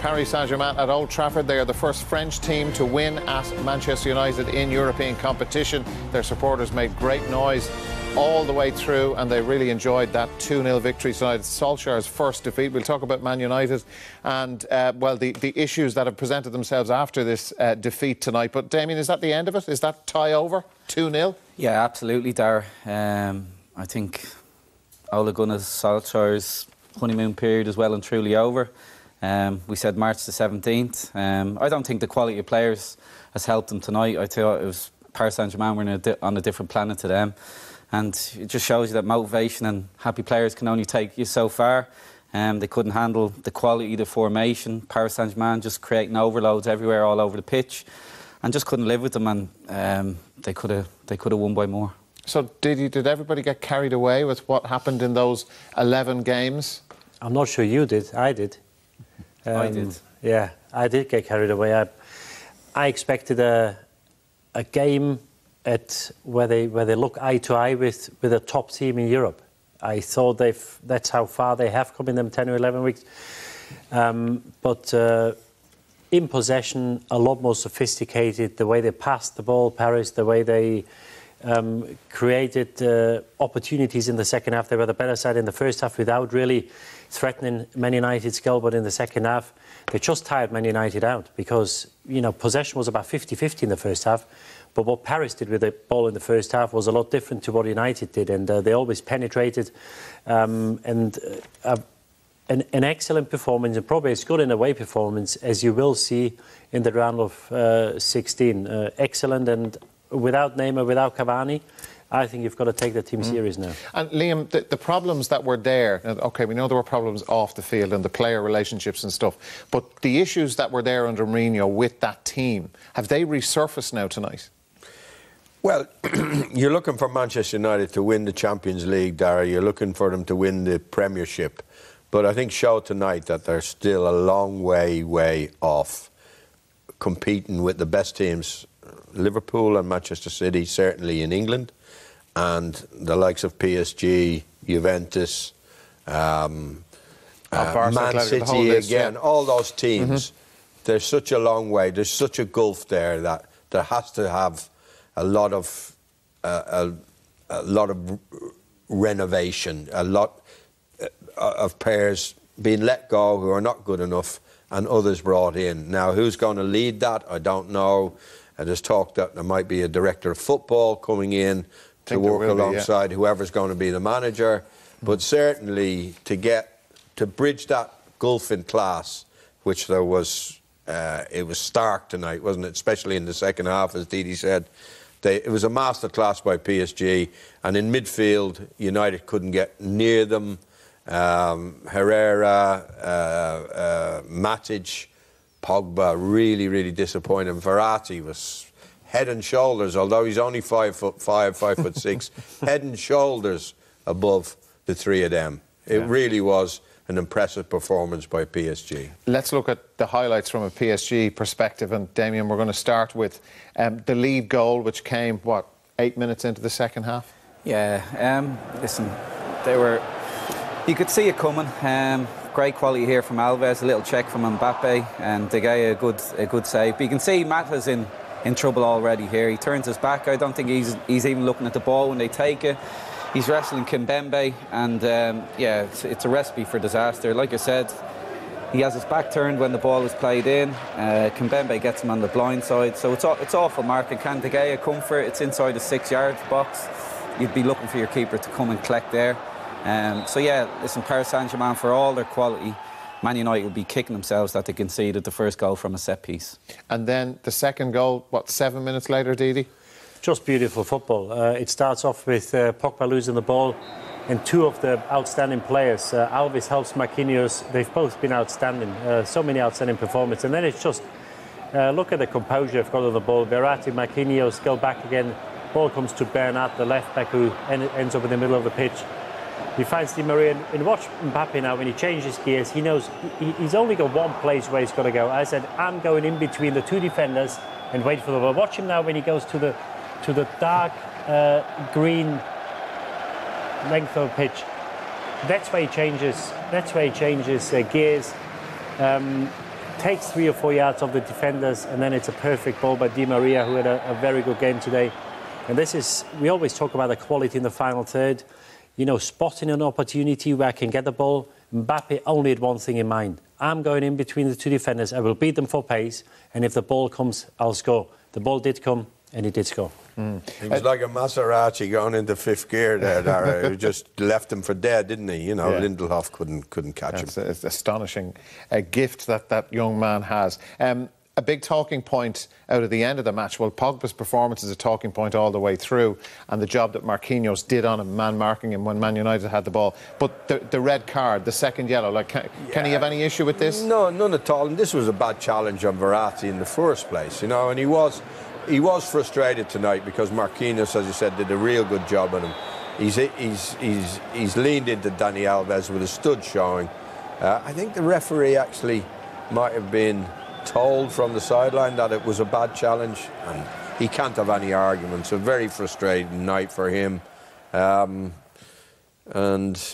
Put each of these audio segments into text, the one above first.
Paris Saint-Germain at Old Trafford. They are the first French team to win at Manchester United in European competition. Their supporters made great noise all the way through, and they really enjoyed that 2-0 victory tonight. It's Solskjaer's first defeat. We'll talk about Man United and, well, the issues that have presented themselves after this defeat tonight. But, Damien, is that the end of it? Is that tie over? 2-0? Yeah, absolutely, Dar. I think Ole Gunnar Solskjaer's honeymoon period is well and truly over. We said March the 17th. I don't think the quality of players has helped them tonight. I thought it was Paris Saint-Germain were on a different planet to them. And it just shows you that motivation and happy players can only take you so far. They couldn't handle the quality of the formation. Paris Saint-Germain just creating overloads everywhere, all over the pitch, and just couldn't live with them. And they could have won by more. So did everybody get carried away with what happened in those 11 games? I'm not sure you did. I did. I did. Yeah, I did get carried away. I expected a game where they look eye to eye with a top team in Europe. I thought that's how far they have come in them 10 or 11 weeks. But in possession, a lot more sophisticated. The way they passed the ball, Paris, the way they created opportunities in the second half. They were the better side in the first half without really threatening Man United's goal. But in the second half, they just tired Man United out because, you know, possession was about 50-50 in the first half. But what Paris did with the ball in the first half was a lot different to what United did, and they always penetrated. An excellent performance, and probably as good in away performance as you will see in the round of 16. Excellent, and without Neymar, without Cavani, I think you've got to take the team serious now. And Liam, the problems that were there, OK, we know there were problems off the field and the player relationships and stuff, but the issues that were there under Mourinho with that team, have they resurfaced now tonight? Well, you're looking for Manchester United to win the Champions League, Dara. You're looking for them to win the Premiership. But I think show tonight that they're still a long way off competing with the best teams, Liverpool and Manchester City, certainly in England, and the likes of PSG, Juventus, Man City again, all those teams. There's such a long way. There's such a gulf there that there has to have a lot of renovation, a lot of players being let go who are not good enough and others brought in. Now, who's going to lead that? I don't know. There's talk that there might be a director of football coming in to work alongside whoever's going to be the manager. But certainly to bridge that gulf in class, which there was, it was stark tonight, wasn't it? Especially in the second half, as Didi said. It was a masterclass by PSG, and in midfield, United couldn't get near them. Herrera, Matic, Pogba, really disappointing. Verratti was head and shoulders, although he's only 5'5", 5'6", head and shoulders above the three of them. It really was an impressive performance by PSG. Let's look at the highlights from a PSG perspective, and Damien, we're going to start with the lead goal, which came, 8 minutes into the second half? Yeah, listen, you could see it coming. Great quality here from Alves, a little check from Mbappe, and De Gea a good save. But you can see Matt is in trouble already here. He turns his back. I don't think he's even looking at the ball when they take it. He's wrestling Kimpembe, and yeah, it's a recipe for disaster. Like I said, he has his back turned when the ball is played in. Kimpembe gets him on the blind side, so it's awful marking. Can De Gea come for it? It's inside the 6-yard box. You'd be looking for your keeper to come and collect there. So yeah, listen, Paris Saint-Germain, for all their quality, Man United would be kicking themselves that they conceded the first goal from a set piece. And then the second goal, 7 minutes later, Didi? Just beautiful football. It starts off with Pogba losing the ball, and two of the outstanding players, Alves helps Marquinhos. They've both been outstanding. So many outstanding performances. And then it's just look at the composure they've got on the ball. Verratti, Marquinhos go back again. Ball comes to Bernat, the left back, who ends up in the middle of the pitch. He finds Di Maria, and watch Mbappe now. When he changes gears, he knows he's only got one place where he's got to go. I said, I'm going in between the two defenders and wait for the ball. Watch him now when he goes to the dark green length of the pitch. That's where he changes. That's where he changes gears. takes 3 or 4 yards off the defenders, and then it's a perfect ball by Di Maria, who had a very good game today. And this is, we always talk about the quality in the final third. You know, spotting an opportunity where I can get the ball. Mbappe only had one thing in mind. I'm going in between the two defenders. I will beat them for pace, and if the ball comes, I'll score. The ball did come, and he did score. He was like a Maserati going into 5th gear there, Dara. He just left him for dead, didn't he? You know, yeah. Lindelof couldn't catch him. It's astonishing gift that young man has. A big talking point out of the end of the match. Well, Pogba's performance is a talking point all the way through, and the job that Marquinhos did on him, man-marking him when Man United had the ball. But the red card, the second yellow, like, can he have any issue with this? No, none at all. And this was a bad challenge on Verratti in the first place, you know, and he was frustrated tonight because Marquinhos, as you said, did a real good job on him. He's leaned into Dani Alves with a stud showing. I think the referee actually might have been told from the sideline that it was a bad challenge, and he can't have any arguments. A very frustrating night for him. And,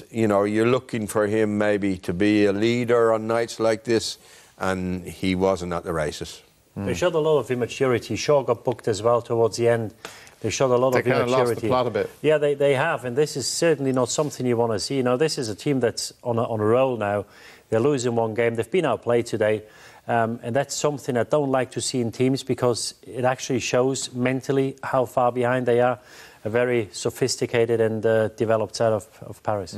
you know, you're looking for him maybe to be a leader on nights like this, and he wasn't at the races. They showed a lot of immaturity. Shaw got booked as well towards the end. They showed a lot of immaturity. They kind of lost the plot a bit. Yeah, they have, and this is certainly not something you want to see. You know, this is a team that's on a roll now. They're losing one game. They've been outplayed today. And that's something I don't like to see in teams, because it actually shows mentally how far behind they are. A very sophisticated and developed side of Paris.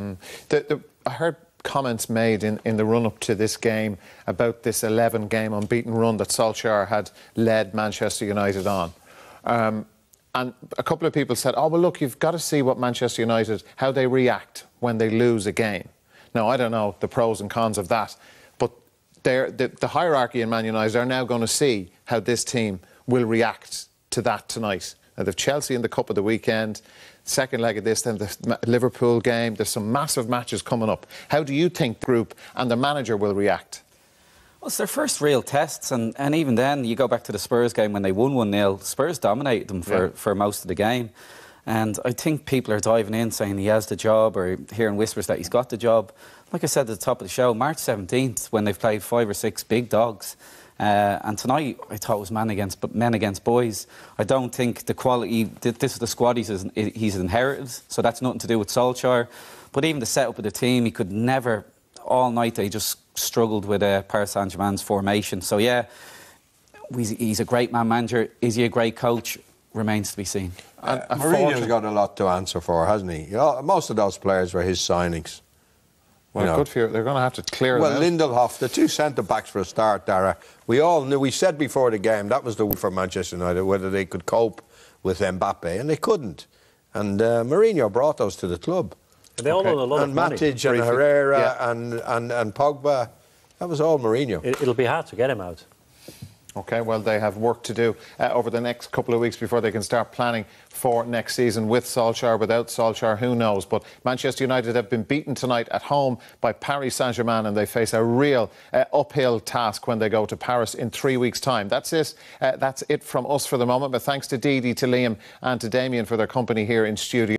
I heard comments made in the run-up to this game about this 11-game unbeaten run that Solskjaer had led Manchester United on. And a couple of people said, oh, well, look, you've got to see what Manchester United, how they react when they lose a game. Now, I don't know the pros and cons of that, but the hierarchy in Man United are now going to see how this team will react to that tonight. Now, they've Chelsea in the Cup of the weekend, second leg of this, then the Liverpool game. There's some massive matches coming up. How do you think the group and the manager will react? Well, it's their first real tests, and even then, you go back to the Spurs game when they won 1-0. Spurs dominated them for most of the game. And I think people are diving in saying he has the job, or hearing whispers that he's got the job. Like I said at the top of the show, March 17th, when they've played 5 or 6 big dogs. And tonight, I thought it was men against boys. I don't think the quality, this is the squad he's inherited, so that's nothing to do with Solskjaer. But even the setup of the team, he could never, all night they just struggled with Paris Saint-Germain's formation. So yeah, he's a great manager. Is he a great coach? Remains to be seen. Mourinho's got a lot to answer for, hasn't he? You know, most of those players were his signings. Well, good for you. They're going to have to clear them out. Lindelof, the 2 centre-backs for a start, Dara. We all knew, we said before the game, that was the one for Manchester United, whether they could cope with Mbappe, and they couldn't. And Mourinho brought those to the club. They all own a lot of money. Matic and Herrera and Pogba, that was all Mourinho. It'll be hard to get him out. OK, well, they have work to do over the next couple of weeks before they can start planning for next season with Solskjaer, without Solskjaer, who knows. But Manchester United have been beaten tonight at home by Paris Saint-Germain, and they face a real uphill task when they go to Paris in 3 weeks' time. That's it. That's it from us for the moment. But thanks to Dee Dee, to Liam and to Damien for their company here in studio.